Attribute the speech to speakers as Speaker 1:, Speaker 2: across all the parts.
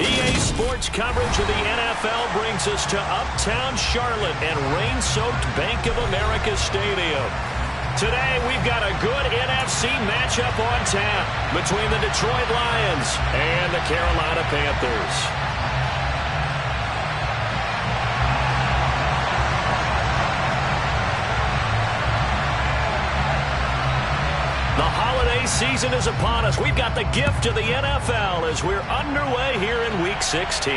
Speaker 1: EA Sports coverage of the NFL brings us to Uptown Charlotte and rain-soaked Bank of America Stadium. Today, we've got a good NFC matchup on tap between the Detroit Lions and the Carolina Panthers. The holiday season is upon us. We've got the gift of the NFL as we're underway here in Week 16.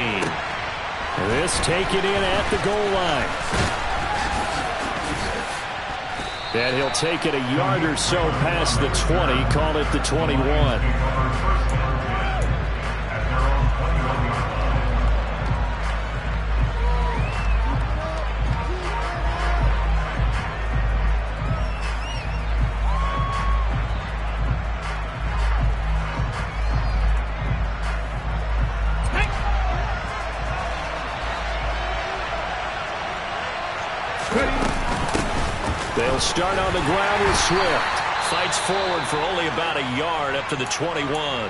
Speaker 2: This taken in at the goal line. And he'll take it a yard or so past the 20, call it the 21. They'll start on the ground with Swift.
Speaker 1: Fights forward for only about a yard up to the 21.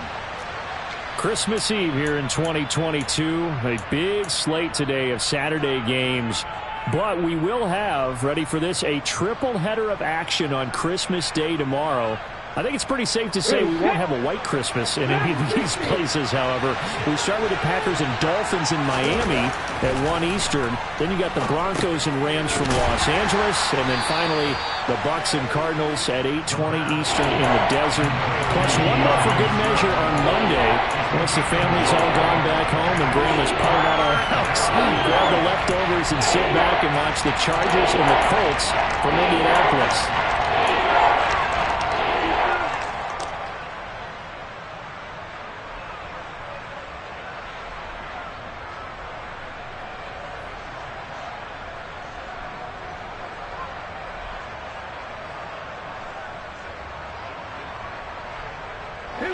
Speaker 2: Christmas Eve here in 2022. A big slate today of Saturday games. But we will have, ready for this, a triple header of action on Christmas Day tomorrow. I think it's pretty safe to say we won't have a white Christmas in any of these places, however. We start with the Packers and Dolphins in Miami at 1 Eastern. Then you got the Broncos and Rams from Los Angeles. And then finally, the Bucs and Cardinals at 8:20 Eastern in the desert. Plus one more for good measure on Monday. Once the family's all gone back home and Grandma's pulling out our house. Grab the leftovers and sit back and watch the Chargers and the Colts from Indianapolis.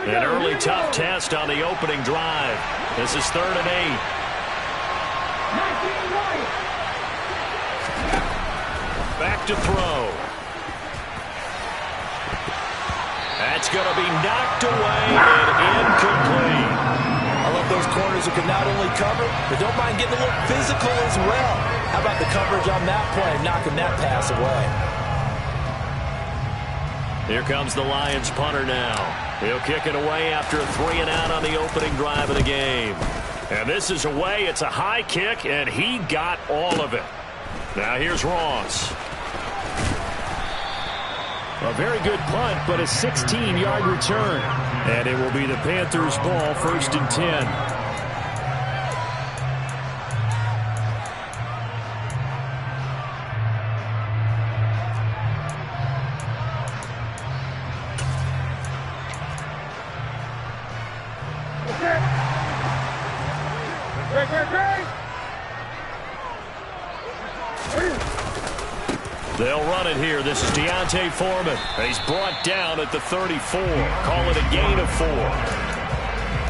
Speaker 1: An early tough test on the opening drive. This is 3rd and 8. Back to throw. That's going to be knocked away and incomplete.
Speaker 3: I love those corners who can not only cover, but don't mind getting a little physical as well. How about the coverage on that play, knocking that pass away?
Speaker 1: Here comes the Lions punter now. He'll kick it away after a 3-and-out on the opening drive of the game. And this is away. It's a high kick, and he got all of it. Now here's Ross.
Speaker 2: A very good punt, but a 16-yard return. And it will be the Panthers' ball, 1st and 10.
Speaker 1: They'll run it here. This is Deontay Foreman. He's brought down at the 34. Call it a gain of 4.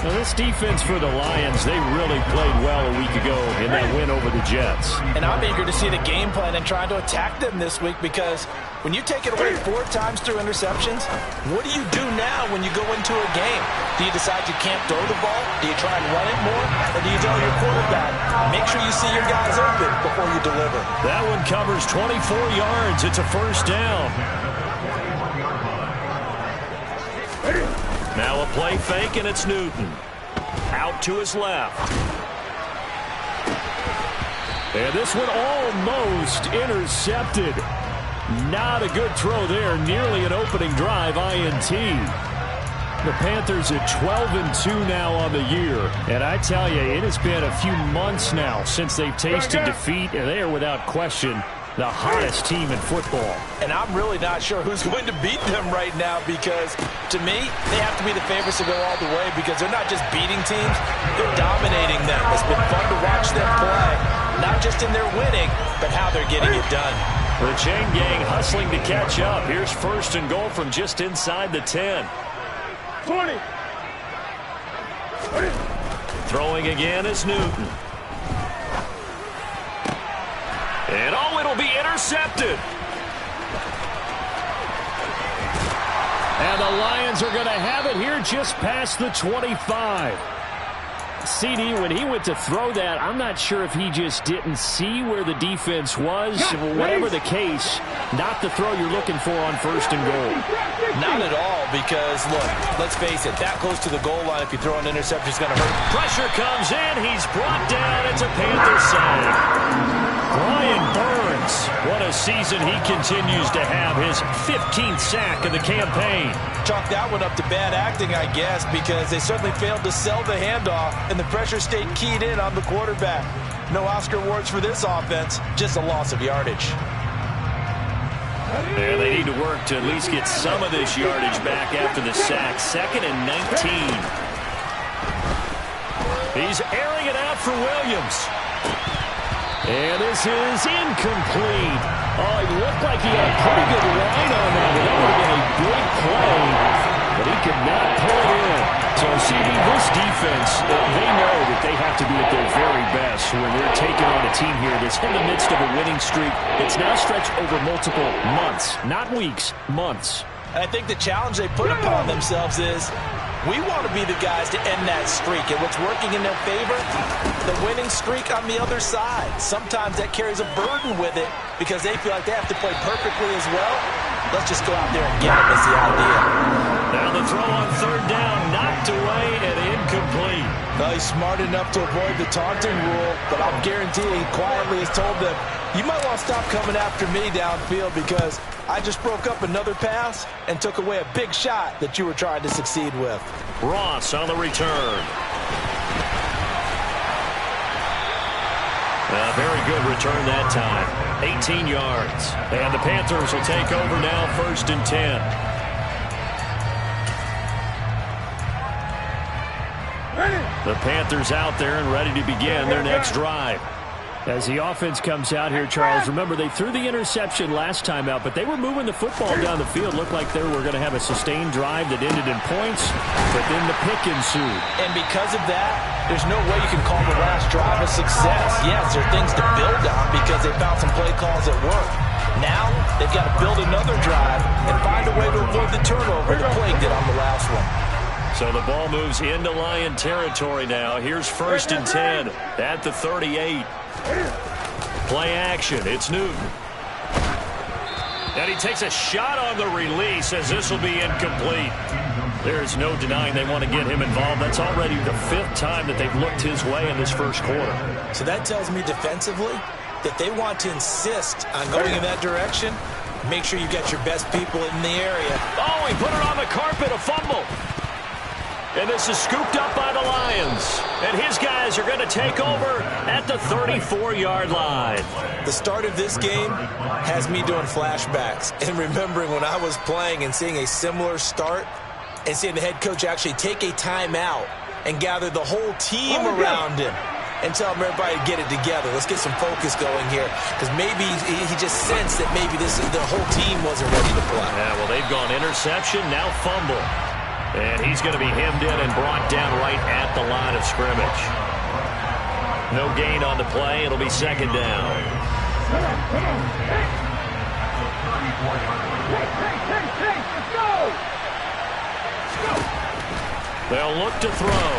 Speaker 2: Now, this defense for the Lions, they really played well a week ago in that win over the Jets.
Speaker 3: And I'm eager to see the game plan and try to attack them this week because when you take it away 4 times through interceptions, what do you do now when you go into a game? Do you decide you can't throw the ball? Do you try and run it more? Or do you tell your quarterback, make sure you see your guys open before you deliver?
Speaker 1: That one covers 24 yards. It's a 1st down. Now a play fake, and it's Newton. Out to his left.
Speaker 2: And this one almost intercepted. Not a good throw there. Nearly an opening drive INT. The Panthers at 12-2 now on the year. And I tell you, it has been a few months now since they've tasted defeat. And they are without question the hottest team in football.
Speaker 3: And I'm really not sure who's going to beat them right now because, to me, they have to be the favorites to go all the way because they're not just beating teams, they're dominating them. It's been fun to watch them play, not just in their winning, but how they're getting it done.
Speaker 1: The chain gang hustling to catch up. Here's 1st and goal from just inside the 10.
Speaker 4: 20.
Speaker 1: Throwing again is Newton. And oh, it'll be intercepted. And the Lions are going to have it here just past the 25.
Speaker 2: CD, when he went to throw that, I'm not sure if he just didn't see where the defense was. Whatever the case, not the throw you're looking for on 1st and goal.
Speaker 3: Not at all, because, look, let's face it, that close to the goal line, if you throw an interception, it's going to hurt.
Speaker 1: Pressure comes in. He's brought down. It's a Panther sack. Brian Burns, what a season he continues to have. His 15th sack of the campaign.
Speaker 3: Chalk that one up to bad acting, I guess, because they certainly failed to sell the handoff, and the pressure stayed keyed in on the quarterback. No Oscar awards for this offense, just a loss of yardage.
Speaker 1: Yeah, they need to work to at least get some of this yardage back after the sack. 2nd and 19. He's airing it out for Williams. And this is incomplete. Oh, it looked like he had a pretty good line on that. That would have been a big play, but he could not pull it in. So, CB, this defense, they know that they have to be at their very best when they're taking on a team here that's in the midst of a winning streak. It's now stretched over multiple months, not weeks, months.
Speaker 3: I think the challenge they put upon themselves is, we want to be the guys to end that streak. And what's working in their favor? The winning streak on the other side. Sometimes that carries a burden with it because they feel like they have to play perfectly as well. Let's just go out there and get them is the idea.
Speaker 1: Now the throw on 3rd down, knocked away and incomplete.
Speaker 3: Well, he's smart enough to avoid the taunting rule, but I'll guarantee he quietly has told them, you might want to stop coming after me downfield because I just broke up another pass and took away a big shot that you were trying to succeed with.
Speaker 1: Ross on the return. A very good return that time. 18 yards. And the Panthers will take over now, 1st and 10. The Panthers out there and ready to begin their next drive.
Speaker 2: As the offense comes out here, Charles, remember they threw the interception last time out, but they were moving the football down the field. Looked like they were going to have a sustained drive that ended in points, but then the pick ensued.
Speaker 3: And because of that, there's no way you can call the last drive a success. Yes, there are things to build on because they found some play calls that work. Now, they've got to build another drive and find a way to avoid the turnover that Plague did on the last one.
Speaker 1: So the ball moves into Lion territory now. Here's 1st and 10 at the 38. Play action. It's Newton. And he takes a shot on the release as this will be incomplete. There's no denying they want to get him involved. That's already the 5th time that they've looked his way in this 1st quarter.
Speaker 3: So that tells me defensively that they want to insist on going in that direction. Make sure you get your best people in the area.
Speaker 1: Oh, he put it on the carpet, a fumble. And this is scooped up by the Lions. And his guys are going to take over at the 34-yard line.
Speaker 3: The start of this game has me doing flashbacks and remembering when I was playing and seeing a similar start and seeing the head coach actually take a timeout and gather the whole team around him and tell everybody to get it together. Let's get some focus going here because maybe he just sensed that maybe the whole team wasn't ready to play.
Speaker 1: Yeah, well, they've gone interception, now fumble. And he's going to be hemmed in and brought down right at the line of scrimmage. No gain on the play. It'll be 2nd down. They'll look to throw.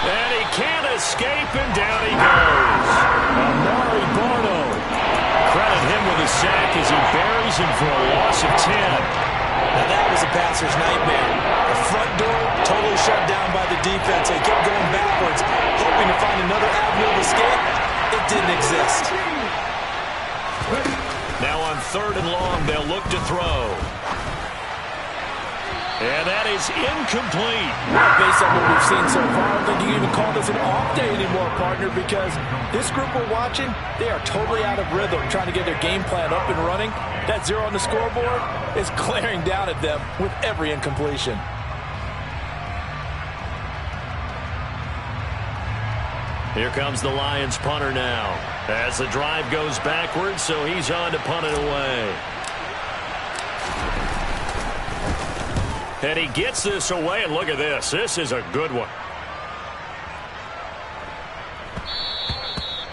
Speaker 1: And he can't escape, and down he goes. Amari Barno. Credit him with a sack as he buries him for a loss of 10.
Speaker 3: Now that was a passer's nightmare. The front door totally shut down by the defense. They kept going backwards, hoping to find another avenue of escape. It didn't exist.
Speaker 1: Now on 3rd and long, they'll look to throw. And that is incomplete.
Speaker 3: Well, based on what we've seen so far, I don't think you can even call this an off day anymore, partner, because this group we're watching, they are totally out of rhythm, trying to get their game plan up and running. That 0 on the scoreboard is glaring down at them with every incompletion.
Speaker 1: Here comes the Lions punter now as the drive goes backwards, so he's on to punt it away. And he gets this away, and look at this. This is a good one.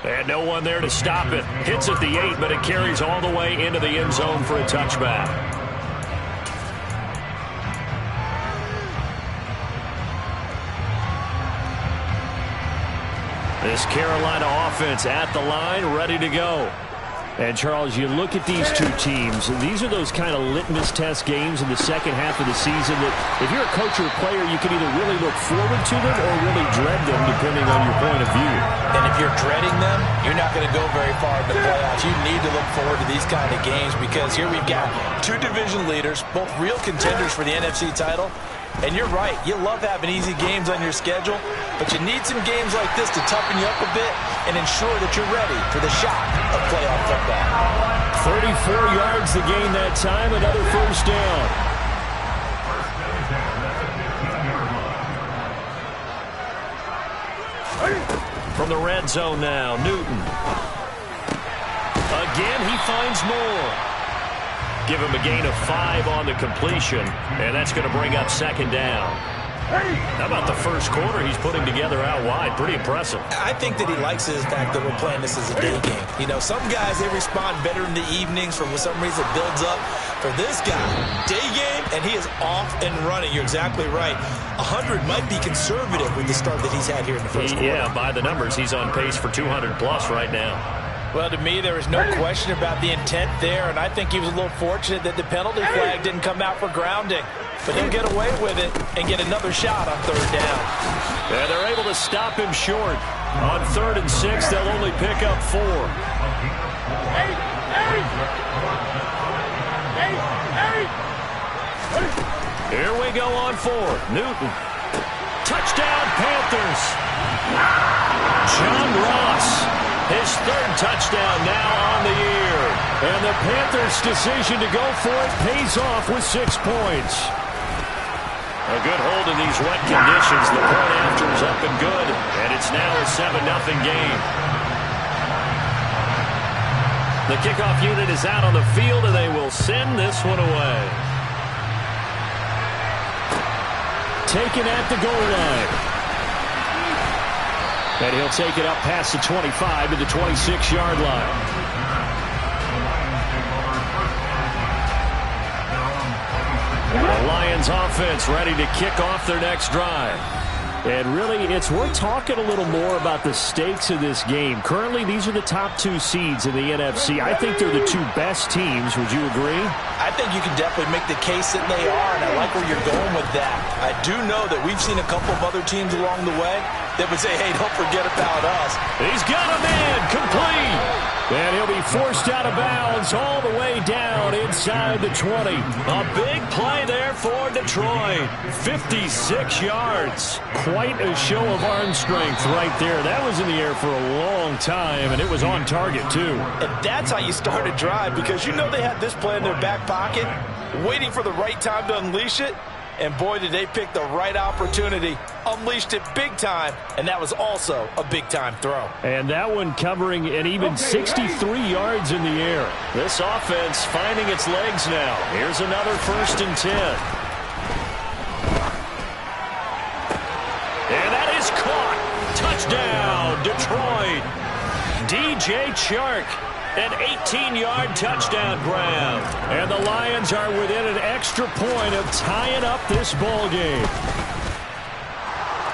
Speaker 1: And no one there to stop it. Hits at the 8, but it carries all the way into the end zone for a touchback. This Carolina offense at the line, ready to go.
Speaker 2: And, Charles, you look at these two teams, and these are those kind of litmus test games in the second half of the season that if you're a coach or a player, you can either really look forward to them or really dread them, depending on your point of view.
Speaker 3: And if you're dreading them, you're not going to go very far in the playoffs. You need to look forward to these kind of games because here we've got two division leaders, both real contenders for the NFC title. And you're right, you love having easy games on your schedule, but you need some games like this to toughen you up a bit and ensure that you're ready for the shock of playoff football.
Speaker 2: 34 yards to gain that time, another first down.
Speaker 1: From the red zone now, Newton. Again, he finds more. Give him a gain of 5 on the completion, and that's going to bring up second down. How about the first quarter he's putting together out wide? Pretty impressive.
Speaker 3: I think that he likes the fact that we're playing this as a day game. You know, some guys, they respond better in the evenings. For some reason, it builds up. For this guy, day game, and he is off and running. You're exactly right. 100 might be conservative with the start that he's had here in the first quarter.
Speaker 1: Yeah, by the numbers, he's on pace for 200-plus right now.
Speaker 3: Well, to me, there is no question about the intent there, and I think he was a little fortunate that the penalty flag didn't come out for grounding. But he'll get away with it and get another shot on third down.
Speaker 1: Yeah, they're able to stop him short. On 3rd and 6, they'll only pick up 4. Here we go on 4th. Newton. Touchdown, Panthers. John Ross. His 3rd touchdown now on the year.
Speaker 2: And the Panthers' decision to go for it pays off with 6 points.
Speaker 1: A good hold in these wet conditions. The point after is up and good. And it's now a 7-0 game. The kickoff unit is out on the field, and they will send this one away.
Speaker 2: Taken at the goal line. And he'll take it up past the 25 to the 26-yard line.
Speaker 1: The Lions offense ready to kick off their next drive.
Speaker 2: And really, it's worth talking a little more about the stakes of this game. Currently, these are the top 2 seeds in the NFC. I think they're the 2 best teams. Would you agree?
Speaker 3: I think you can definitely make the case that they are, and I like where you're going with that. I do know that we've seen a couple of other teams along the way that would say, hey, don't forget about us.
Speaker 1: He's got a man, complete.
Speaker 2: And he'll be forced out of bounds all the way down inside the 20.
Speaker 1: A big play there for Detroit. 56 yards.
Speaker 2: Quite a show of arm strength right there. That was in the air for a long time, and it was on target, too.
Speaker 3: And that's how you start a drive, because you know they had this play in their back pocket, waiting for the right time to unleash it. And boy, did they pick the right opportunity. Unleashed it big time, and that was also a big-time throw.
Speaker 2: And that one covering an even 63 yards in the air.
Speaker 1: This offense finding its legs now. Here's another 1st and 10. And that is caught. Touchdown, Detroit. DJ Chark. An 18-yard touchdown grab.
Speaker 2: And the Lions are within an extra point of tying up this ball game.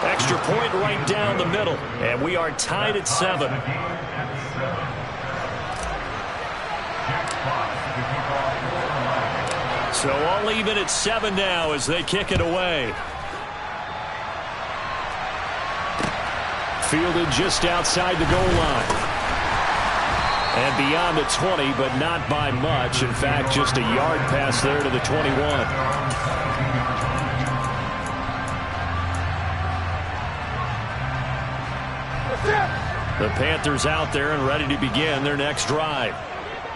Speaker 1: Extra point right down the middle. And we are tied at 7. So all even at 7 now as they kick it away.
Speaker 2: Fielded just outside the goal line. And beyond the 20, but not by much. In fact, just a yard pass there to the 21.
Speaker 1: The Panthers out there and ready to begin their next drive.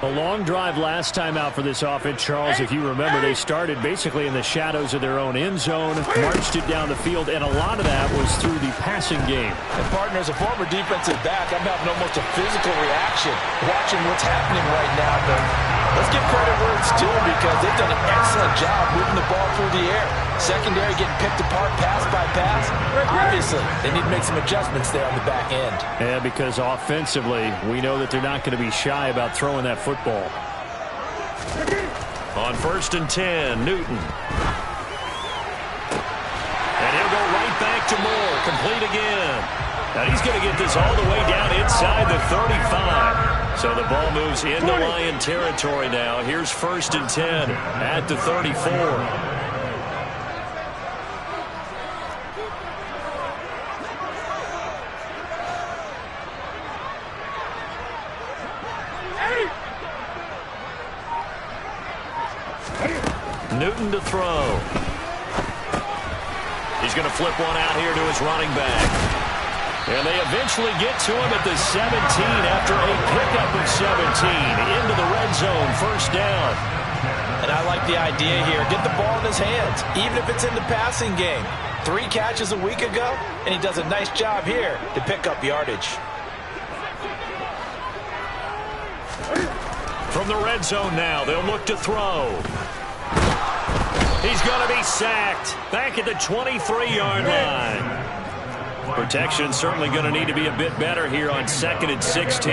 Speaker 2: A long drive last time out for this offense, Charles. If you remember, they started basically in the shadows of their own end zone, marched it down the field, and a lot of that was through the passing game.
Speaker 3: And partner, as a former defensive back, I'm having almost a physical reaction watching what's happening right now. But let's give credit where it's due, because they've done an excellent job moving the ball through the air. Secondary getting picked apart pass by pass. Obviously, they need to make some adjustments there on the back end.
Speaker 2: Yeah, because offensively, we know that they're not going to be shy about throwing that football.
Speaker 1: On 1st and 10, Newton. And he'll go right back to Moore. Complete again. And he's going to get this all the way down inside the 35. So the ball moves into Lion territory now. Here's 1st and 10 at the 34. Newton to throw. He's going to flip one out here to his running back. And they eventually get to him at the 17 after a pickup of 17 into the red zone, 1st down.
Speaker 3: And I like the idea here. Get the ball in his hands, even if it's in the passing game. 3 catches a week ago, and he does a nice job here to pick up yardage.
Speaker 1: From the red zone now, they'll look to throw. He's going to be sacked back at the 23-yard line. Protection certainly going to need to be a bit better here on 2nd and 16.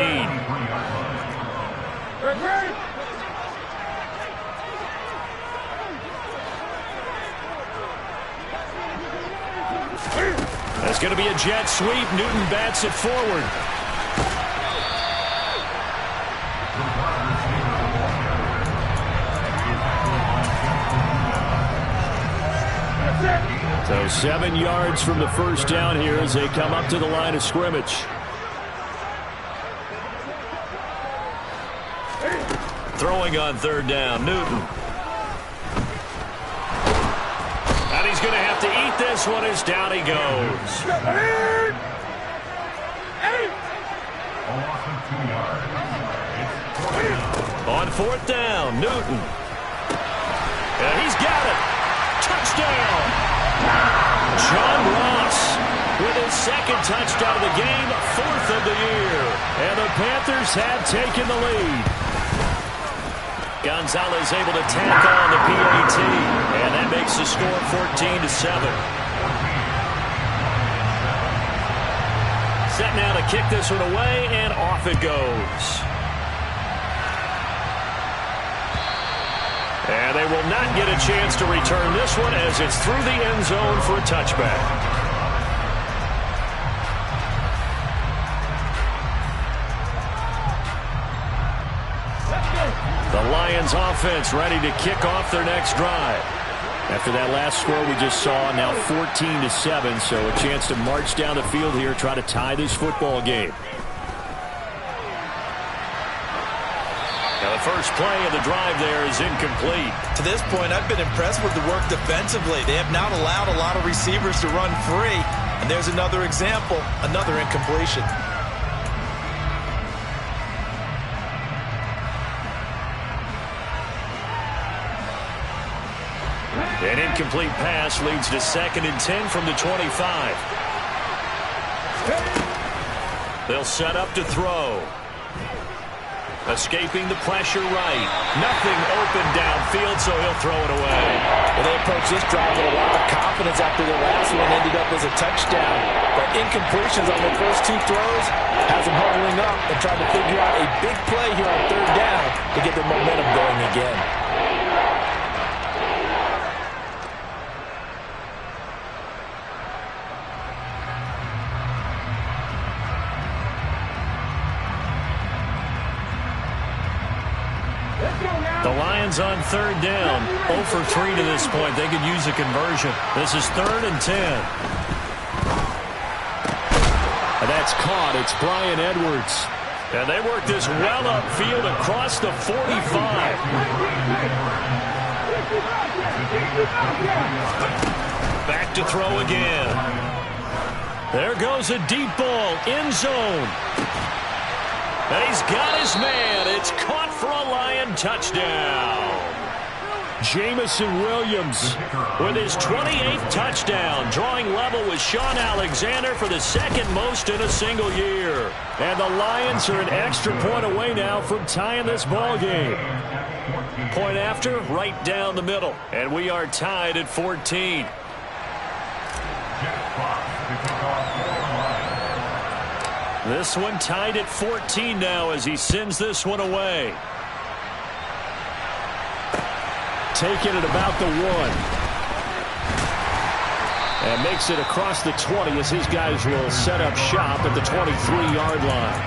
Speaker 1: That's going to be a jet sweep. Newton bats it forward. So 7 yards from the 1st down here as they come up to the line of scrimmage. Throwing on 3rd down, Newton. And he's going to have to eat this one as down he goes. On 4th down, Newton. And he's got it. Touchdown. John Ross with his 2nd touchdown of the game, 4th of the year. And the Panthers have taken the lead. Gonzalez able to tack on the PAT. And that makes the score 14-7. Set now to kick this one away, and off it goes. And they will not get a chance to return this one as it's through the end zone for a touchback. The Lions offense ready to kick off their next drive. After that last score we just saw, now 14-7, so a chance to march down the field here, try to tie this football game. Now the first play of the drive there is incomplete.
Speaker 3: To this point, I've been impressed with the work defensively. They have not allowed a lot of receivers to run free. And there's another example, another incompletion.
Speaker 1: An incomplete pass leads to 2nd and 10 from the 25. They'll set up to throw. Escaping the pressure right. Nothing open downfield, so he'll throw it away.
Speaker 3: Well, they approached this drive with a lot of confidence after the last one ended up as a touchdown. But incompletions on their first 2 throws has them huddling up and trying to figure out a big play here on 3rd down to get their momentum going again.
Speaker 1: The Lions on 3rd down. 0 for 3 to this point. They could use a conversion. This is 3rd and 10.
Speaker 2: And that's caught. It's Brian Edwards.
Speaker 1: And they work this well upfield across the 45. Back to throw again. There goes a deep ball. End zone. And he's got his man. It's caught for a Lion touchdown.
Speaker 2: Jamison Williams
Speaker 1: with his 28th touchdown, drawing level with Sean Alexander for the 2nd most in a single year.
Speaker 2: And the Lions are an extra point away now from tying this ball game.
Speaker 1: Point after, right down the middle. And we are tied at 14. This one tied at 14 now as he sends this one away.
Speaker 2: Taken at about the 1. And makes it across the 20 as his guys will set up shop at the 23-yard line.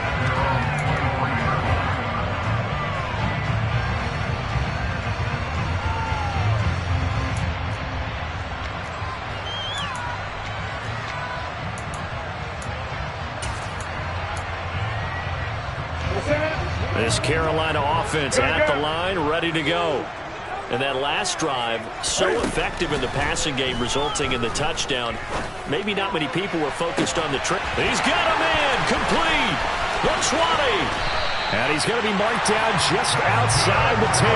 Speaker 2: This Carolina offense at the line, ready to go. And that last drive, so effective in the passing game, resulting in the touchdown. Maybe not many people were focused on the trick. He's got a man, complete, the 20. And he's going to be marked down just outside the 10.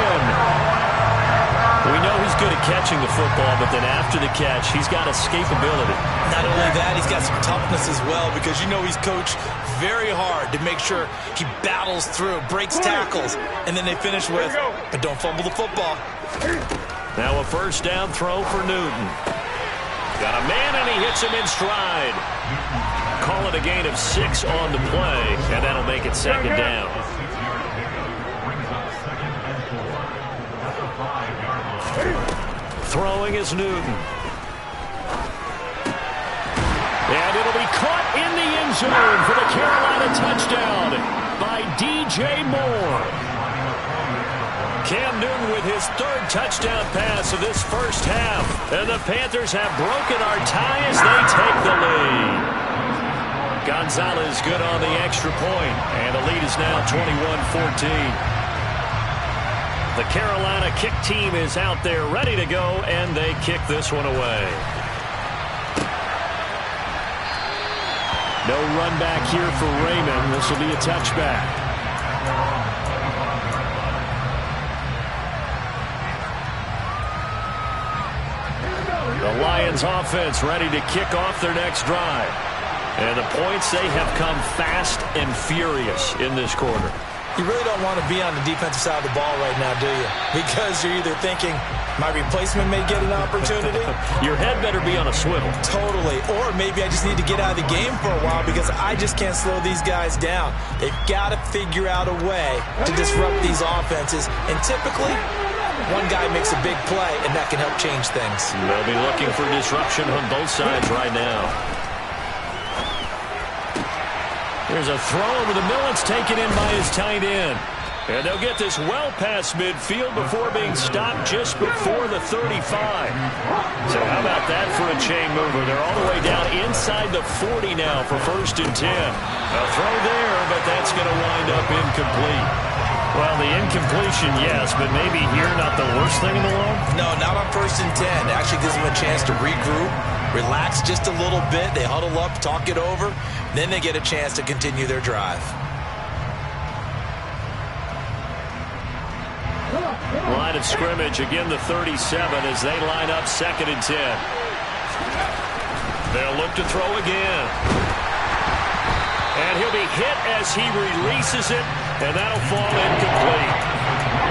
Speaker 2: We know he's good at catching the football, but then after the catch, he's got escapability.
Speaker 3: Not only that, he's got some toughness as well, because you know he's coached very hard to make sure he battles through, breaks tackles, and then they finish with, but don't fumble the football.
Speaker 1: Now a first down throw for Newton. Got a man, and he hits him in stride. Call it a gain of 6 on the play, and that'll make it second down. Throwing is Newton. And it'll be caught in the end zone for the Carolina touchdown by DJ Moore. Cam Newton with his 3rd touchdown pass of this first half. And the Panthers have broken our tie as they take the lead. Gonzalez good on the extra point, and the lead is now 21-14. The Carolina kick team is out there ready to go, and they kick this one away.
Speaker 2: No run back here for Raymond. This will be a touchback. The Lions offense ready to kick off their next drive. And the points, they have come fast and furious in this quarter.
Speaker 3: You really don't want to be on the defensive side of the ball right now, do you? Because you're either thinking, my replacement may get an opportunity.
Speaker 1: Your head better be on a swivel.
Speaker 3: Totally. Or maybe I just need to get out of the game for a while because I just can't slow these guys down. They've got to figure out a way to disrupt these offenses. And typically, one guy makes a big play, and that can help change things.
Speaker 1: They'll be looking for disruption on both sides right now. There's a throw over the middle. It's taken in by his tight end. And they'll get this well past midfield before being stopped just before the 35. So how about that for a chain mover? They're all the way down inside the 40 now for 1st and 10. A throw there, but that's going to wind up incomplete. Well, the incompletion, yes, but maybe here not the worst thing in the world?
Speaker 3: No, not on 1st and 10. It actually gives them a chance to regroup, relax just a little bit. They huddle up, talk it over. Then they get a chance to continue their drive.
Speaker 1: Line of scrimmage, again the 37 as they line up 2nd and 10. They'll look to throw again. And he'll be hit as he releases it, and that'll fall incomplete.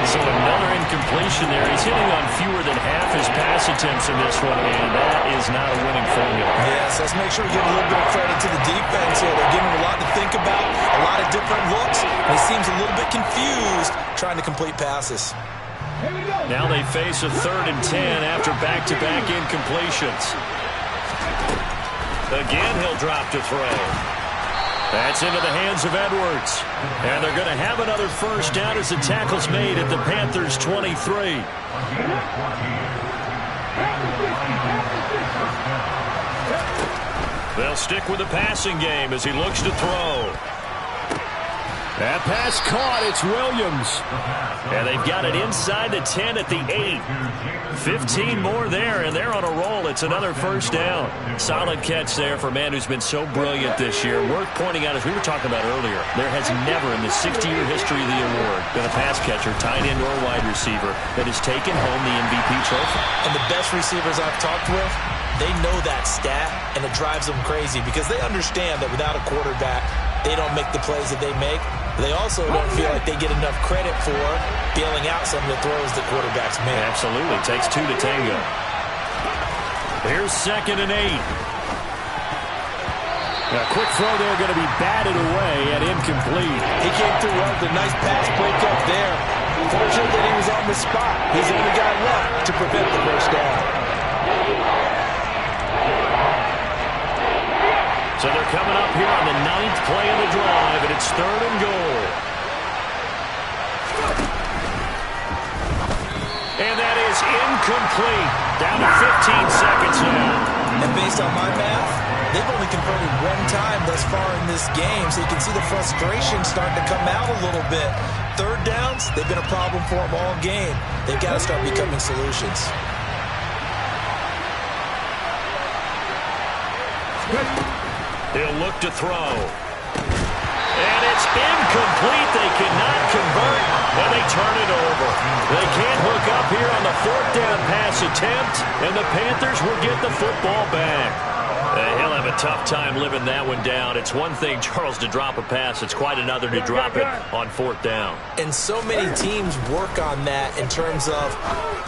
Speaker 1: So another incompletion there. He's hitting on fewer than half his pass attempts in this one, and that is not a winning formula.
Speaker 3: Yes, let's make sure we give a little bit of credit to the defense here. They're giving him a lot to think about, a lot of different looks, and he seems a little bit confused trying to complete passes.
Speaker 1: Now they face a 3rd and 10 after back-to-back incompletions. Again, he'll drop to throw. That's into the hands of Edwards. And they're going to have another first down as the tackle's made at the Panthers' 23. They'll stick with the passing game as he looks to throw.
Speaker 2: That pass caught. It's Williams.
Speaker 1: And they've got it inside the 10 at the 8. 15 more there, and they're on a roll. It's another first down. Solid catch there for a man who's been so brilliant this year. Worth pointing out, as we were talking about earlier, there has never in the 60-year history of the award been a pass catcher, tight end, or wide receiver that has taken home the MVP trophy.
Speaker 3: And the best receivers I've talked with, they know that stat, and it drives them crazy because they understand that without a quarterback, they don't make the plays that they make. They also don't feel like they get enough credit for bailing out some of the throws that quarterbacks make.
Speaker 1: Absolutely. Takes 2 to tango. Here's 2nd and 8.
Speaker 2: A quick throw there going to be batted away and incomplete.
Speaker 3: He came through well with a nice pass breakup there. Fortunate that he was on the spot. He's the only guy left to prevent the first down.
Speaker 1: So they're coming up here on the 9th play of the drive, and it's 3rd and goal. And that is incomplete. Down to 15 seconds now.
Speaker 3: And based on my math, they've only converted 1 time thus far in this game, so you can see the frustration starting to come out a little bit. 3rd downs, they've been a problem for them all game. They've got to start becoming solutions.
Speaker 1: He'll look to throw. And it's incomplete. They cannot convert, and they turn it over. They can't hook up here on the 4th down pass attempt, and the Panthers will get the football back. He'll have a tough time living that one down. It's one thing, Charles, to drop a pass. It's quite another to drop it on 4th down.
Speaker 3: And so many teams work on that in terms of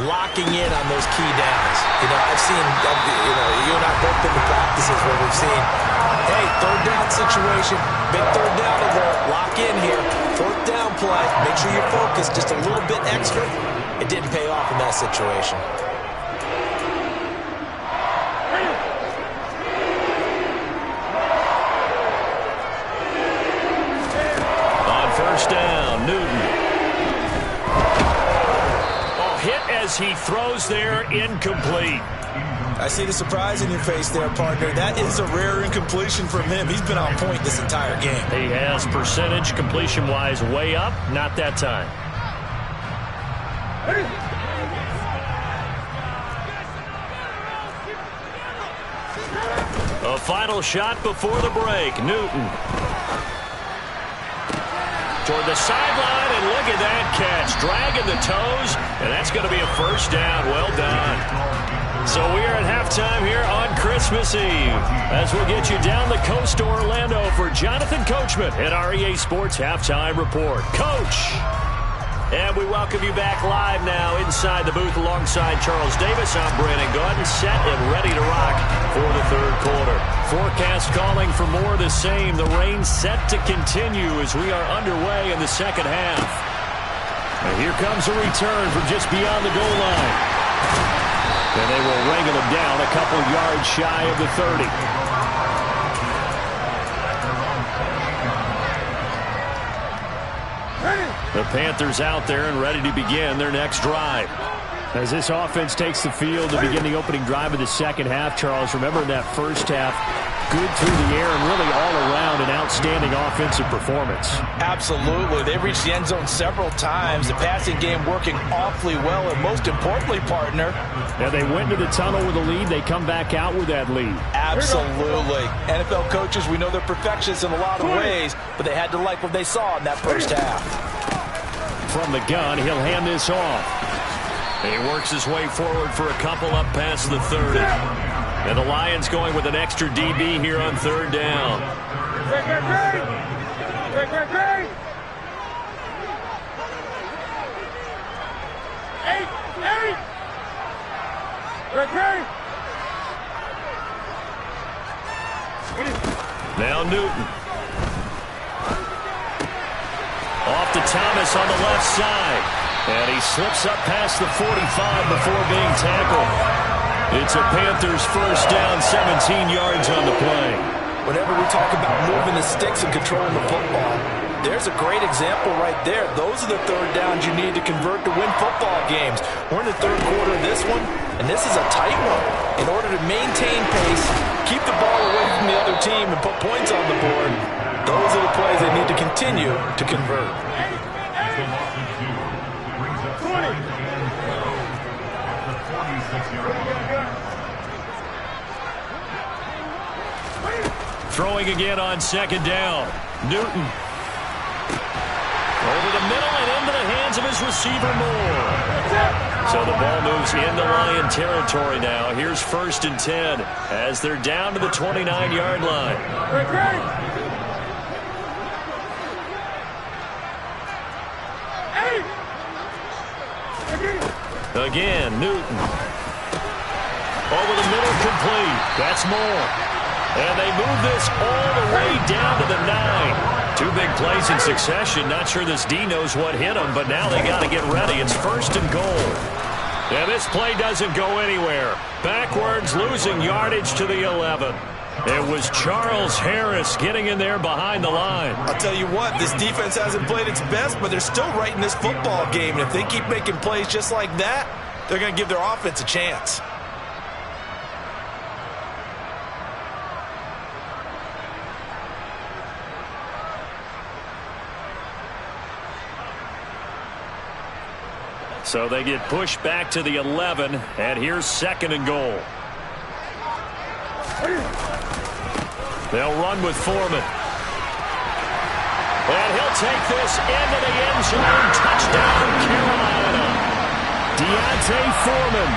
Speaker 3: locking in on those key downs. I've seen, you and I both been to practices where we've seen, hey, 3rd down situation, big 3rd down alert, lock in here, 4th down play, make sure you're focused just a little bit extra. It didn't pay off in that situation.
Speaker 1: Down, Newton. Hit as he throws there, incomplete.
Speaker 3: I see the surprise in your face there, partner. That is a rare incompletion from him. He's been on point this entire game.
Speaker 1: He has percentage completion-wise way up, not that time. A final shot before the break, Newton. Toward the sideline, and look at that catch. Dragging the toes, and that's going to be a 1st down. Well done. So we are at halftime here on Christmas Eve as we'll get you down the coast to Orlando for Jonathan Coachman at our EA Sports Halftime Report. Coach! And we welcome you back live now inside the booth alongside Charles Davis. I'm Brandon Gaudin, set and ready to rock for the 3rd quarter. Forecast calling for more of the same. The rain set to continue as we are underway in the 2nd half. And here comes a return from just beyond the goal line. And they will wrangle him down a couple yards shy of the 30. The Panthers out there and ready to begin their next drive. As this offense takes the field to begin the opening drive of the 2nd half, Charles, remember in that 1st half, good through the air and really all around an outstanding offensive performance.
Speaker 3: Absolutely. They reached the end zone several times. The passing game working awfully well, and most importantly, partner.
Speaker 2: Now they went to the tunnel with a lead. They come back out with that lead.
Speaker 3: Absolutely. NFL coaches, we know they're perfectionists in a lot of ways, but they had to like what they saw in that 1st half.
Speaker 1: From the gun, he'll hand this off. He works his way forward for a couple up past the 30. And the Lions going with an extra DB here on 3rd down. Now Newton. Off to Thomas on the left side. And he slips up past the 45 before being tackled. It's a Panthers 1st down, 17 yards on the play.
Speaker 3: Whenever we talk about moving the sticks and controlling the football, there's a great example right there. Those are the 3rd downs you need to convert to win football games. We're in the 3rd quarter of this one, and this is a tight one. In order to maintain pace, keep the ball away from the other team, and put points on the board, those are the plays they need to continue to convert.
Speaker 1: Throwing again on 2nd down. Newton. Over the middle and into the hands of his receiver Moore. So the ball moves into Lion territory now. Here's 1st and 10 as they're down to the 29-yard line. Again, Newton. Over the middle, complete. That's Moore. And they move this all the way down to the 9. 2 big plays in succession. Not sure this D knows what hit him, but now they got to get ready. It's 1st and goal. And this play doesn't go anywhere. Backwards, losing yardage to the 11. It was Charles Harris getting in there behind the line.
Speaker 3: I'll tell you what, this defense hasn't played its best, but they're still right in this football game. And if they keep making plays just like that, they're going to give their offense a chance.
Speaker 1: So they get pushed back to the 11, and here's 2nd and goal. They'll run with Foreman. And he'll take this into the end zone. Touchdown, Carolina.
Speaker 2: D'Onta Foreman,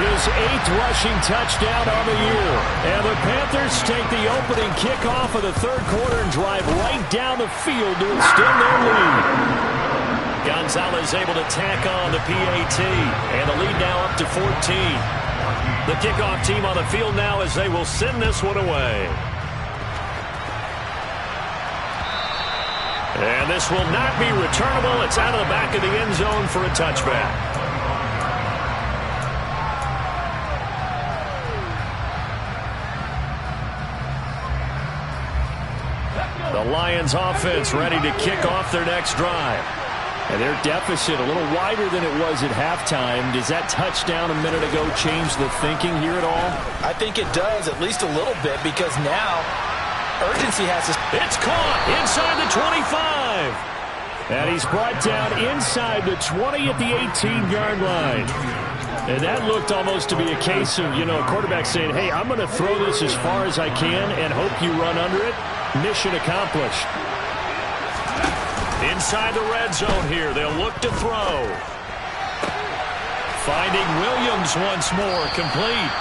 Speaker 2: his 8th rushing touchdown on the year. And the Panthers take the opening kickoff of the 3rd quarter and drive right down the field to extend their lead.
Speaker 1: Gonzalez able to tack on the PAT, and the lead now up to 14. The kickoff team on the field now as they will send this one away. And this will not be returnable. It's out of the back of the end zone for a touchback. The Lions offense ready to kick off their next drive.
Speaker 2: And their deficit a little wider than it was at halftime. Does that touchdown a minute ago change the thinking here at all?
Speaker 3: I think it does, at least a little bit, because now urgency has to...
Speaker 1: It's caught inside the 25.
Speaker 2: And he's brought down inside the 20 at the 18-yard line. And that looked almost to be a case of, a quarterback saying, hey, I'm going to throw this as far as I can and hope you run under it. Mission accomplished.
Speaker 1: Inside the red zone here, they'll look to throw. Finding Williams once more, complete.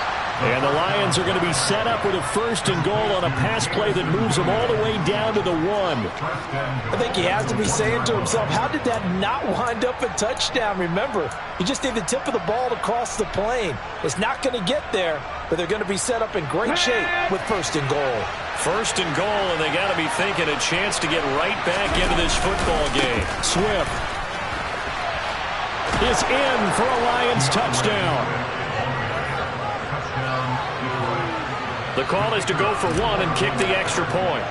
Speaker 2: And the Lions are going to be set up with a 1st and goal on a pass play that moves them all the way down to the 1.
Speaker 3: I think he has to be saying to himself, how did that not wind up a touchdown? Remember, you just need the tip of the ball to cross the plane. It's not going to get there, but they're going to be set up in great shape with 1st and goal.
Speaker 1: 1st and goal, and they got to be thinking a chance to get right back into this football game.
Speaker 2: Swift is in for a Lions touchdown.
Speaker 1: The call is to go for 1 and kick the extra point.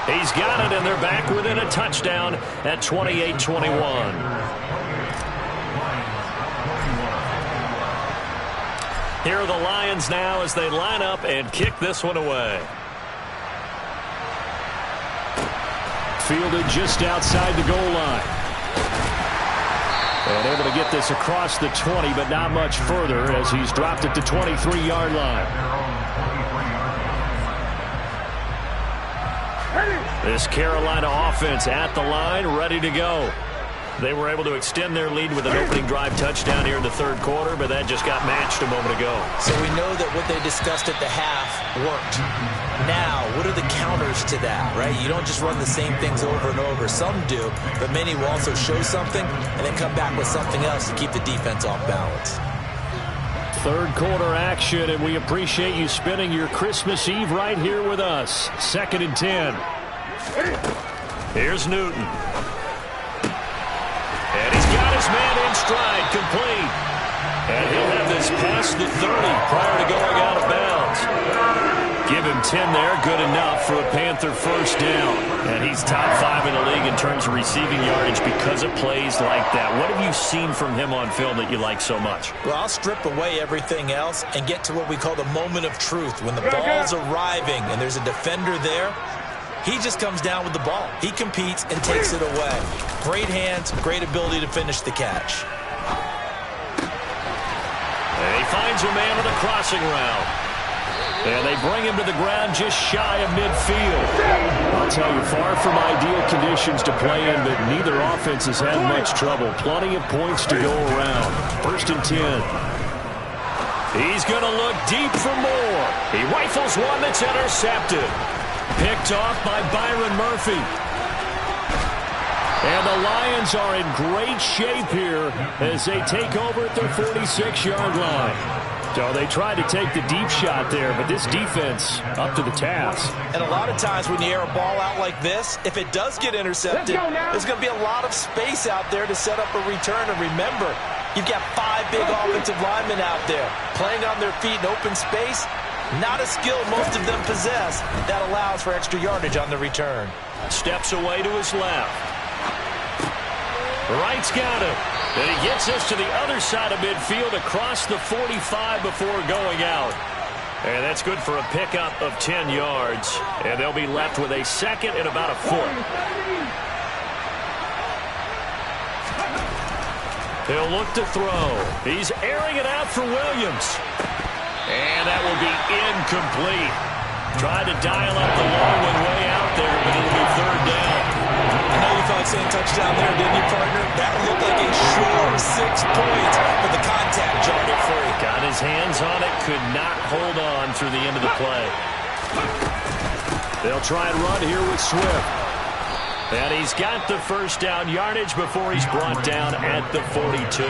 Speaker 1: He's got it, and they're back within a touchdown at 28-21. Here are the Lions now as they line up and kick this one away.
Speaker 2: Fielded just outside the goal line. And able to get this across the 20, but not much further as he's dropped it to 23-yard line.
Speaker 1: This Carolina offense at the line, ready to go. They were able to extend their lead with an opening drive touchdown here in the 3rd quarter, but that just got matched a moment ago.
Speaker 3: So we know that what they discussed at the half worked. Now, what are the counters to that, right? You don't just run the same things over and over. Some do, but many will also show something and then come back with something else to keep the defense off balance.
Speaker 2: 3rd quarter action, and we appreciate you spending your Christmas Eve right here with us. 2nd and 10.
Speaker 1: Here's Newton. And he's got his man in stride, complete. And he'll have this past the 30 prior to going out of bounds. Give him 10 there, good enough for a Panther 1st down. And he's top 5 in the league in terms of receiving yardage because of plays like that. What have you seen from him on film that you like so much?
Speaker 3: Well, I'll strip away everything else and get to what we call the moment of truth. When the ball's arriving and there's a defender there, he just comes down with the ball. He competes and takes it away. Great hands, great ability to finish the catch.
Speaker 1: And he finds a man on the crossing route. And they bring him to the ground just shy of midfield.
Speaker 2: I'll tell you, far from ideal conditions to play in, but neither offense has had much trouble. Plenty of points to go around. 1st and 10.
Speaker 1: He's going to look deep for more. He rifles one that's intercepted. Picked off by Byron Murphy.
Speaker 2: And the Lions are in great shape here as they take over at their 46-yard line. So they tried to take the deep shot there, but this defense up to the task.
Speaker 3: And a lot of times when you air a ball out like this, if it does get intercepted, there's going to be a lot of space out there to set up a return. And remember, You've got 5 big offensive linemen out there playing on their feet in open space. Not a skill most of them possess that allows for extra yardage on the return.
Speaker 1: Steps away to his left. Right's got him. And he gets us to the other side of midfield across the 45 before going out. And that's good for a pickup of 10 yards. And they'll be left with a second and about a foot. He'll look to throw. He's airing it out for Williams. And that will be incomplete. Tried to dial up the long one way out there, but it'll be third down.
Speaker 3: I know you thought saying touchdown there, didn't you, partner? That looked like a sure 6 points, but the contact jarred it free.
Speaker 1: Got his hands on it, could not hold on through the end of the play. They'll try and run here with Swift. And he's got the first down yardage before he's brought down at the 42.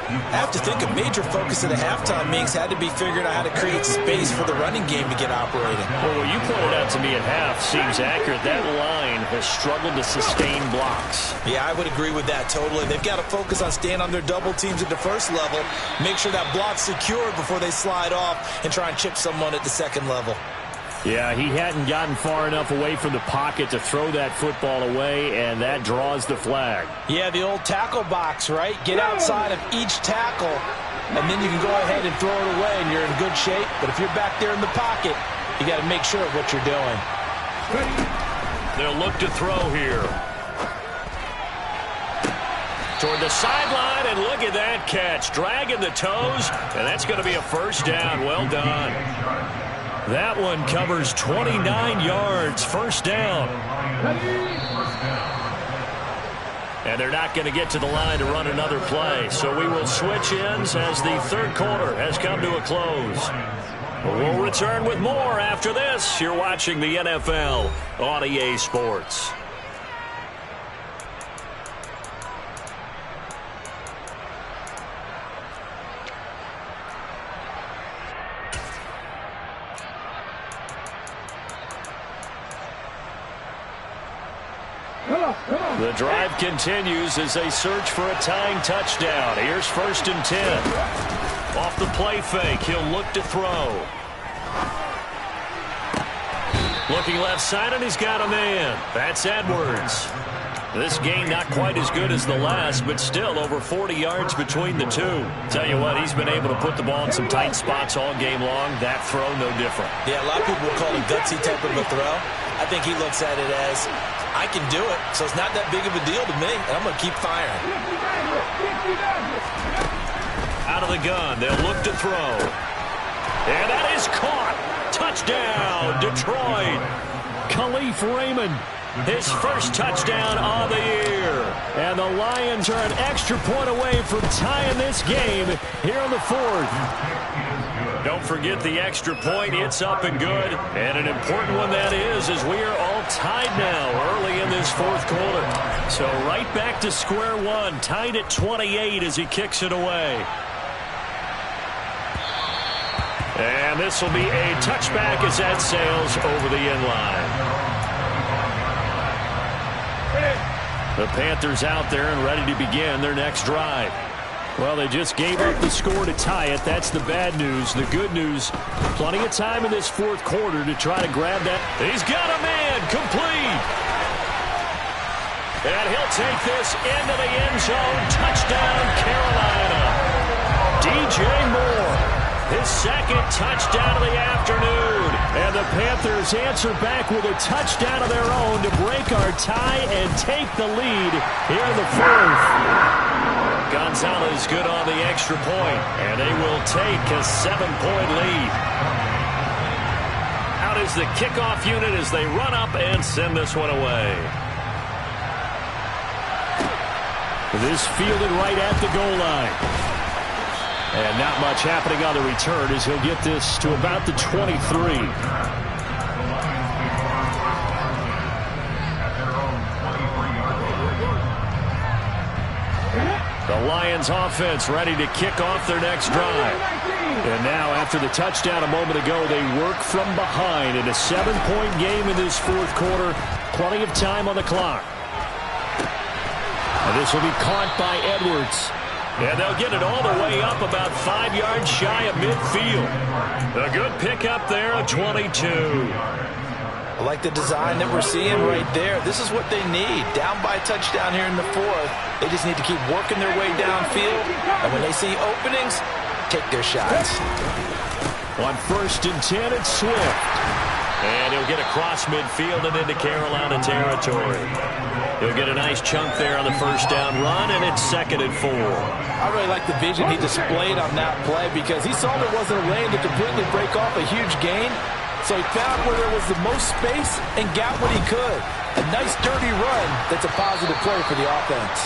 Speaker 3: I have to think a major focus of the halftime meetings had to be figuring out how to create space for the running game to get operating.
Speaker 1: Well, what you pointed out to me at half seems accurate. That line has struggled to sustain blocks.
Speaker 3: Yeah, I would agree with that totally. They've got to focus on staying on their double teams at the first level, make sure that block's secured before they slide off and try and chip someone at the second level.
Speaker 2: Yeah, he hadn't gotten far enough away from the pocket to throw that football away, and that draws the flag.
Speaker 3: Yeah, the old tackle box, right? Get outside of each tackle, and then you can go ahead and throw it away, and you're in good shape. But if you're back there in the pocket, you got to make sure of what you're doing.
Speaker 1: They'll look to throw here. Toward the sideline, and look at that catch. Dragging the toes, and that's going to be a first down. Well done. That one covers 29 yards, first down. And they're not going to get to the line to run another play. So we will switch ends as the third quarter has come to a close. We'll return with more after this. You're watching the NFL on EA Sports. The drive continues as they search for a tying touchdown. Here's 1st and 10. Off the play fake, he'll look to throw. Looking left side, and he's got a man. That's Edwards. This game not quite as good as the last, but still over 40 yards between the two. Tell you what, he's been able to put the ball in some tight spots all game long. That throw, no different.
Speaker 3: Yeah, a lot of people will call it gutsy type of a throw. I think he looks at it as, I can do it, so it's not that big of a deal to me, and I'm going to keep firing.
Speaker 1: Out of the gun, they'll look to throw. And that is caught. Touchdown, Detroit.
Speaker 2: Khalif Raymond.
Speaker 1: His first touchdown of the year.
Speaker 2: And the Lions are an extra point away from tying this game here in the fourth.
Speaker 1: Don't forget the extra point. It's up and good. And an important one that is, as we are all tied now early in this fourth quarter. So right back to square one, tied at 28 as he kicks it away. And this will be a touchback as that sails over the end line. The Panthers out there and ready to begin their next drive.
Speaker 2: Well, they just gave up the score to tie it. That's the bad news. The good news, plenty of time in this fourth quarter to try to grab that.
Speaker 1: He's got a man, complete. And he'll take this into the end zone. Touchdown, Carolina. DJ Moore. His second touchdown of the afternoon.
Speaker 2: And the Panthers answer back with a touchdown of their own to break our tie and take the lead here in the fourth.
Speaker 1: Gonzalez good on the extra point, and they will take a 7-point lead. Out is the kickoff unit as they run up and send this one away.
Speaker 2: This fielded right at the goal line. And not much happening on the return as he'll get this to about the 23.
Speaker 1: The Lions offense ready to kick off their next drive.
Speaker 2: And now after the touchdown a moment ago, they work from behind in a 7-point game in this fourth quarter. Plenty of time on the clock. And this will be caught by Edwards.
Speaker 1: And they'll get it all the way up about 5 yards shy of midfield. A good pickup there of 22.
Speaker 3: I like the design that we're seeing right there. This is what they need. Down by a touchdown here in the fourth. They just need to keep working their way downfield. And when they see openings, take their shots.
Speaker 1: On 1st and 10, it's Swift. And he'll get across midfield and into Carolina territory. He'll get a nice chunk there on the first down run, and it's 2nd and 4.
Speaker 3: I really like the vision he displayed on that play because he saw there wasn't a lane to completely break off a huge gain. So he found where there was the most space and got what he could. A nice dirty run that's a positive play for the offense.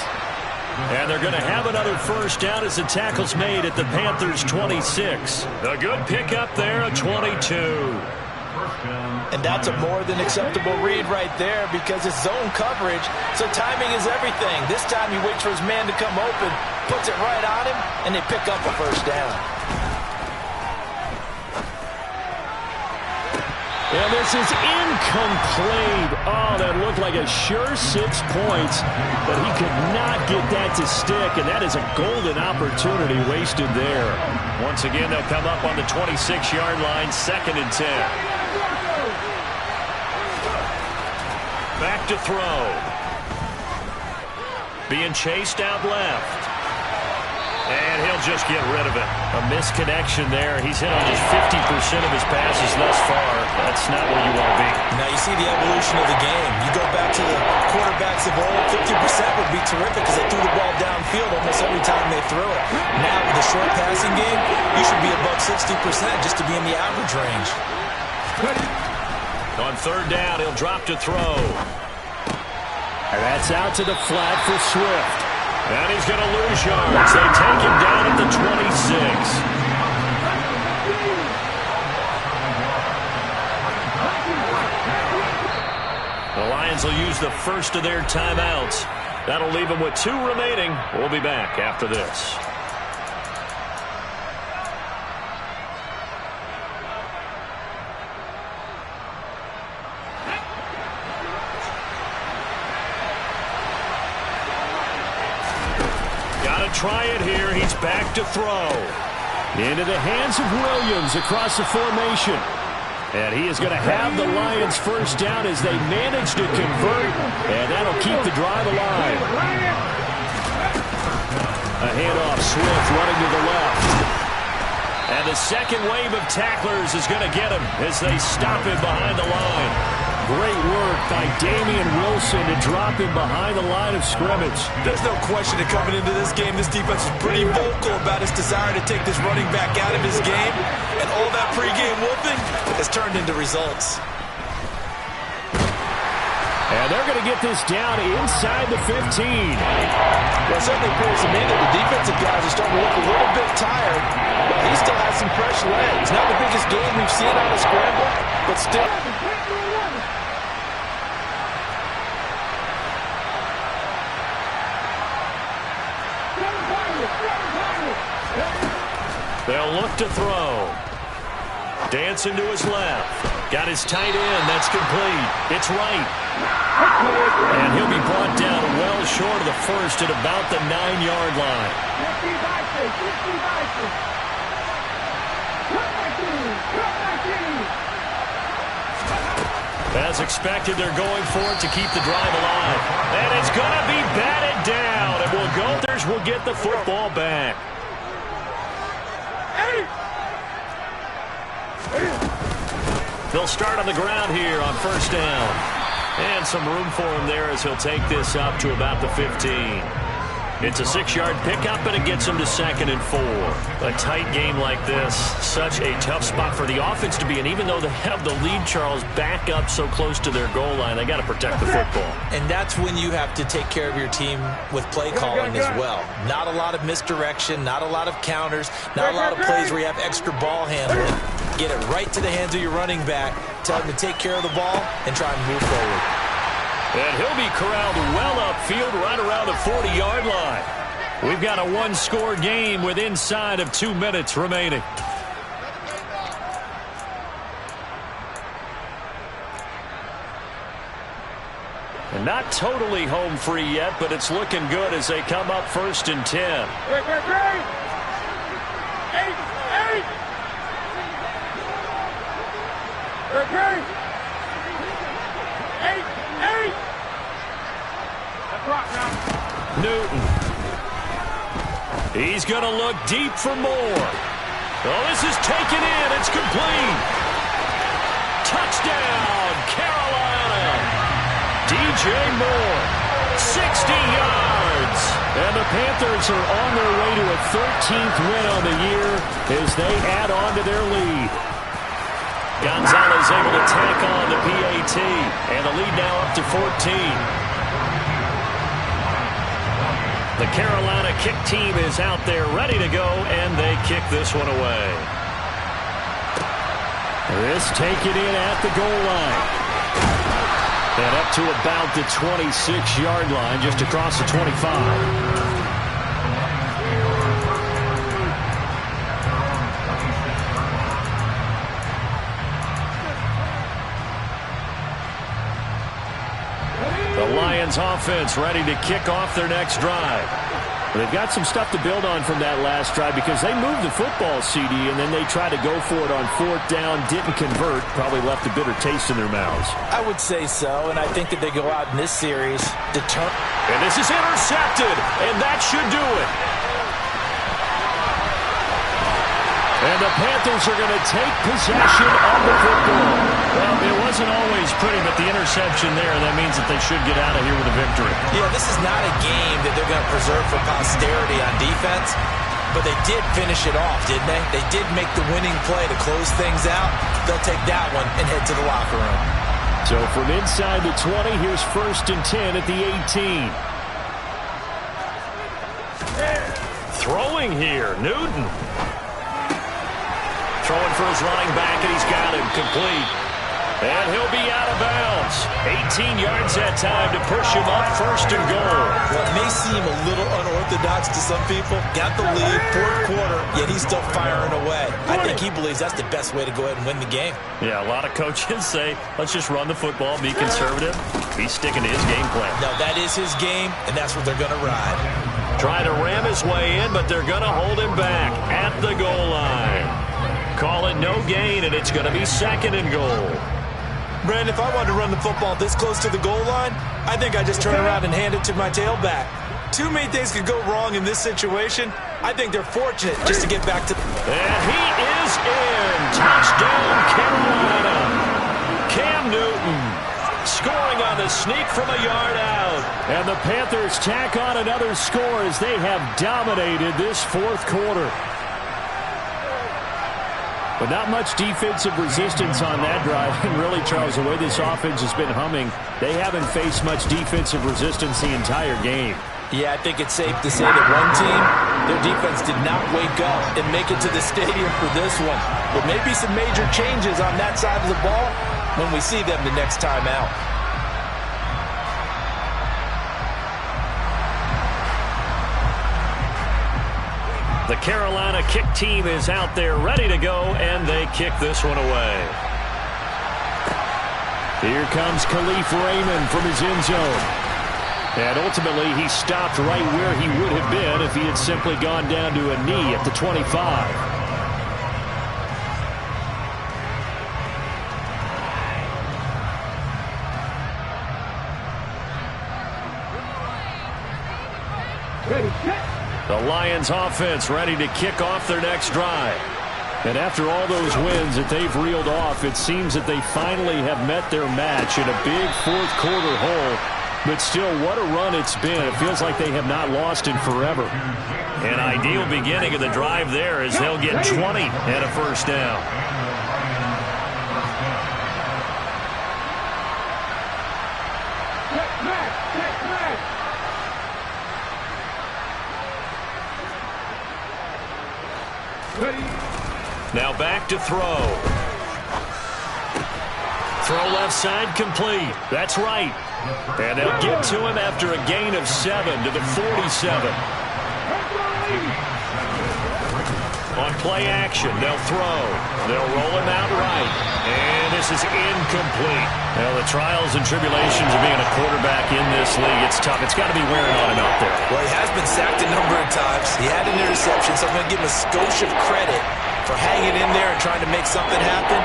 Speaker 1: And they're going to have another first down as the tackle's made at the Panthers' 26. A good pickup there at 22.
Speaker 3: And that's a more than acceptable read right there because it's zone coverage, so timing is everything. This time he waits for his man to come open, puts it right on him, and they pick up a first down.
Speaker 2: And this is incomplete. Oh, that looked like a sure 6 points, but he could not get that to stick, and that is a golden opportunity wasted there.
Speaker 1: Once again, they'll come up on the 26-yard line, 2nd and 10. Back to throw. Being chased out left. And he'll just get rid of it. A misconnection there. He's hit on just 50% of his passes thus far. That's not where you want to be.
Speaker 3: Now you see the evolution of the game. You go back to the quarterbacks of old, 50% would be terrific because they threw the ball downfield almost every time they threw it. Now with the short passing game, you should be above 60% just to be in the average range.
Speaker 1: On 3rd down, he'll drop to throw.
Speaker 2: And that's out to the flat for Swift.
Speaker 1: And he's going to lose yards. They take him down at the 26. The Lions will use the first of their timeouts. That'll leave them with 2 remaining. We'll be back after this. Try it here. He's back to throw.
Speaker 2: Into the hands of Williams across the formation. And he is going to have the Lions first down as they manage to convert. And that'll keep the drive alive. A handoff, Swift running to the left. And the second wave of tacklers is going to get him as they stop him behind the line. Great work by Damian Wilson to drop him behind the line of scrimmage.
Speaker 3: There's no question that coming into this game, this defense is pretty vocal about its desire to take this running back out of his game. And all that pregame whooping has turned into results.
Speaker 2: And they're going to get this down inside the 15.
Speaker 3: Well, it certainly appears to me that the defensive guys are starting to look a little bit tired. But he still has some fresh legs. Not the biggest game we've seen on a scramble, but still.
Speaker 1: They'll look to throw. Dancing to his left. Got his tight end. That's complete. It's right. And he'll be brought down well short of the first at about the 9-yard line. As expected, they're going for it to keep the drive alive. And it's going to be batted down. And Gothers will get the football back. They'll start on the ground here on first down. And some room for him there as he'll take this up to about the 15. It's a 6-yard pickup, and it gets him to 2nd and 4. A tight game like this, such a tough spot for the offense to be in. Even though they have the lead, Charles, back up so close to their goal line, they got to protect the football.
Speaker 3: And that's when you have to take care of your team with play calling as well. Not a lot of misdirection, not a lot of counters, not a lot of plays where you have extra ball handling. Get it right to the hands of your running back, tell him to take care of the ball, and try and move forward.
Speaker 1: And he'll be corralled well upfield right around the 40-yard line. We've got a one-score game with inside of 2 minutes remaining.
Speaker 2: And
Speaker 1: Not totally home free yet, but it's looking good as they come up 1st and 10. Newton. He's going to look deep for more. Oh, this is taken in. It's complete. Touchdown, Carolina. DJ Moore, 60 yards.
Speaker 2: And the Panthers are on their way to a 13th win on the year as they add on to their lead.
Speaker 1: Gonzalez able to tack on the PAT, and the lead now up to 14. The Carolina kick team is out there ready to go, and they kick this one away.
Speaker 2: This taken in at the goal line. And up to about the 26-yard line, just across the 25.
Speaker 1: The Lions offense ready to kick off their next drive.
Speaker 2: They've got some stuff to build on from that last drive because they moved the football, CD, and then they tried to go for it on 4th down, didn't convert, probably left a bitter taste in their mouths.
Speaker 3: I would say so, and I think that they go out in this series determined.
Speaker 1: And this is intercepted, and that should do it.
Speaker 2: And the Panthers are going to take possession of the football.
Speaker 1: Well, it wasn't always pretty, but the interception there, that means that they should get out of here with a victory.
Speaker 3: Yeah, this is not a game that they're going to preserve for posterity on defense, but they did finish it off, didn't they? They did make the winning play to close things out. They'll take that one and head to the locker room.
Speaker 2: So from inside the 20, here's 1st and 10 at the 18.
Speaker 1: Throwing here, Newton. Throwing for his running back, and he's got him complete. And he'll be out of bounds. 18 yards that time to push him up 1st and goal.
Speaker 3: Well, it may seem a little unorthodox to some people. Got the lead, 4th quarter, yet he's still firing away. I think he believes that's the best way to go ahead and win the game.
Speaker 1: Yeah, a lot of coaches say, let's just run the football, be conservative. He's sticking to his game plan.
Speaker 3: No, that is his game, and that's what they're going to ride.
Speaker 1: Trying to ram his way in, but they're going to hold him back at the goal line. Call it no gain, and it's going to be 2nd and goal.
Speaker 3: Brandon, if I wanted to run the football this close to the goal line, I think I just turn around and hand it to my tailback. Too many things could go wrong in this situation. I think they're fortunate just to get back to...
Speaker 1: And he is in. Touchdown, Carolina. Cam Newton scoring on the sneak from a yard out.
Speaker 2: And the Panthers tack on another score as they have dominated this 4th quarter. But not much defensive resistance on that drive. And really, Charles, the way this offense has been humming, they haven't faced much defensive resistance the entire game.
Speaker 3: Yeah, I think it's safe to say that one team, their defense did not wake up and make it to the stadium for this one. But maybe some major changes on that side of the ball when we see them the next time out.
Speaker 1: The Carolina kick team is out there ready to go, and they kick this one away.
Speaker 2: Here comes Khalif Raymond from his end zone. And ultimately, he stopped right where he would have been if he had simply gone down to a knee at the 25.
Speaker 1: The Lions offense ready to kick off their next drive.
Speaker 2: And after all those wins that they've reeled off, it seems that they finally have met their match in a big 4th quarter hole. But still, what a run it's been. It feels like they have not lost in forever.
Speaker 1: An ideal beginning of the drive there as they'll get 20 and a 1st down. Now back to throw. Throw left side complete. That's right. And they'll get to him after a gain of 7 to the 47. On play action, they'll throw. They'll roll him out right. And this is incomplete. Well, the trials and tribulations of being a quarterback in this league, it's tough. It's got to be wearing on him out there.
Speaker 3: Well, he has been sacked a number of times. He had an interception, so I'm going to give him a skosh of credit for hanging in there and trying to make something happen,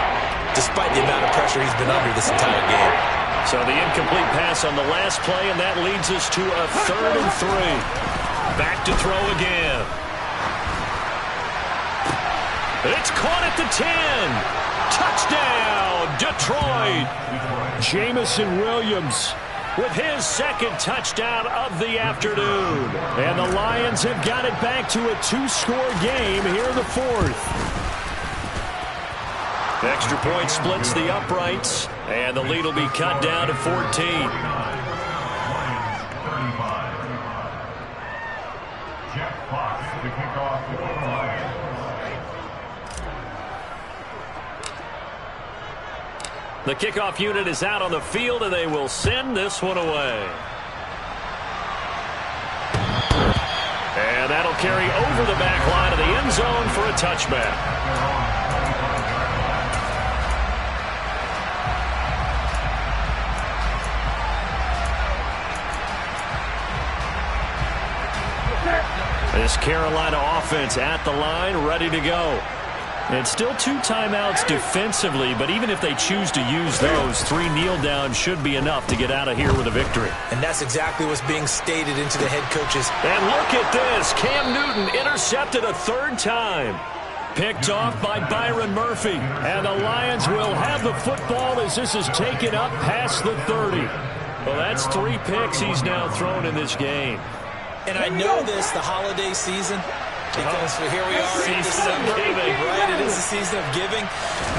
Speaker 3: despite the amount of pressure he's been under this entire game.
Speaker 1: So the incomplete pass on the last play, and that leads us to a 3rd and 3. Back to throw again. It's caught at the 10. Touchdown, Detroit.
Speaker 2: Jamison Williams
Speaker 1: with his 2nd touchdown of the afternoon.
Speaker 2: And the Lions have got it back to a 2-score game here in the 4th.
Speaker 1: Extra point splits the uprights, and the lead will be cut down to 14. The kickoff unit is out on the field, and they will send this one away. And that'll carry over the back line of the end zone for a touchback. This Carolina offense at the line, ready to go. And still 2 timeouts defensively, but even if they choose to use those, 3 kneel downs should be enough to get out of here with a victory.
Speaker 3: And that's exactly what's being stated into the head coaches.
Speaker 1: And look at this. Cam Newton intercepted a 3rd time. Picked off by Byron Murphy.
Speaker 2: And the Lions will have the football as this is taken up past the 30.
Speaker 1: Well, that's 3 picks he's now thrown in this game.
Speaker 3: And I know this, the holiday season, because here we are in December, right? It is a season of giving.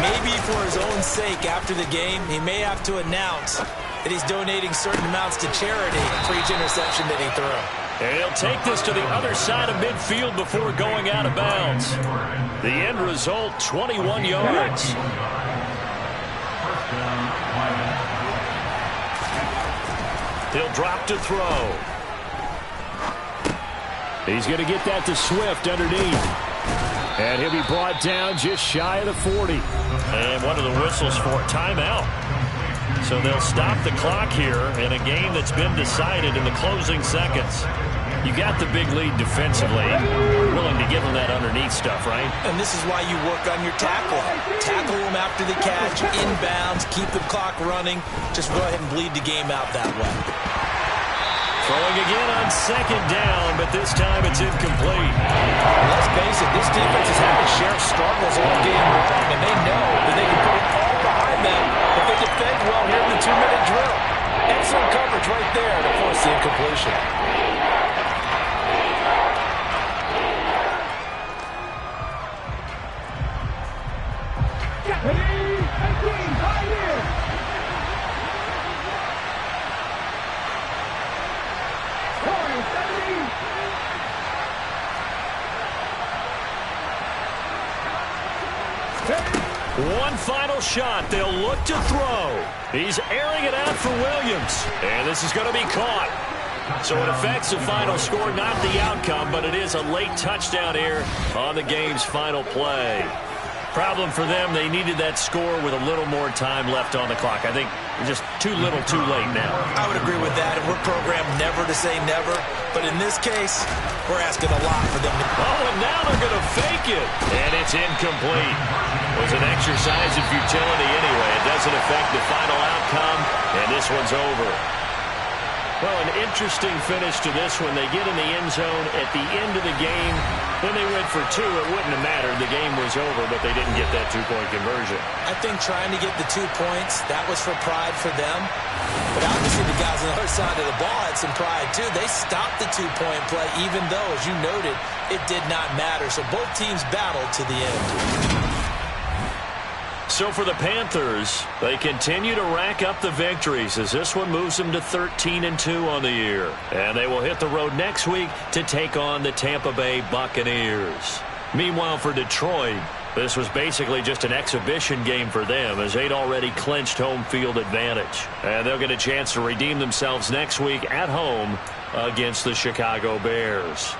Speaker 3: Maybe for his own sake, after the game, he may have to announce that he's donating certain amounts to charity for each interception that he threw.
Speaker 1: And he'll take this to the other side of midfield before going out of bounds. The end result, 21 yards. He'll drop to throw.
Speaker 2: He's going to get that to Swift underneath. And he'll be brought down just shy of the 40.
Speaker 1: And one of the whistles for a timeout. So they'll stop the clock here in a game that's been decided in the closing seconds. You got the big lead defensively. Willing to give them that underneath stuff, right?
Speaker 3: And this is why you work on your tackle. Tackle them after the catch, inbounds, keep the clock running. Just go ahead and bleed the game out that way.
Speaker 1: Throwing again on 2nd down, but this time it's incomplete.
Speaker 3: Let's face it, this defense has had to share struggles all game long, and they know that they can put it all behind them if they defend well here in the 2-minute drill. Excellent coverage right there to force the incompletion.
Speaker 1: One final shot. They'll look to throw. He's airing it out for Williams. And this is going to be caught. So it affects the final score, not the outcome, but it is a late touchdown here on the game's final play. Problem for them, they needed that score with a little more time left on the clock. I think just too little, too late now.
Speaker 3: I would agree with that, and we're programmed never to say never. But in this case, we're asking a lot for them to...
Speaker 1: Oh, and now they're going to fake it. And it's incomplete. It was an exercise in futility anyway. It doesn't affect the final outcome, and this one's over. Well, an interesting finish to this one. They get in the end zone at the end of the game. When they went for 2, it wouldn't have mattered. The game was over, but they didn't get that 2-point conversion.
Speaker 3: I think trying to get the 2 points, that was for pride for them. But obviously the guys on the other side of the ball had some pride too. They stopped the 2-point play, even though, as you noted, it did not matter. So both teams battled to the end.
Speaker 1: So for the Panthers, they continue to rack up the victories as this one moves them to 13-2 on the year. And they will hit the road next week to take on the Tampa Bay Buccaneers. Meanwhile, for Detroit, this was basically just an exhibition game for them as they'd already clinched home field advantage. And they'll get a chance to redeem themselves next week at home against the Chicago Bears.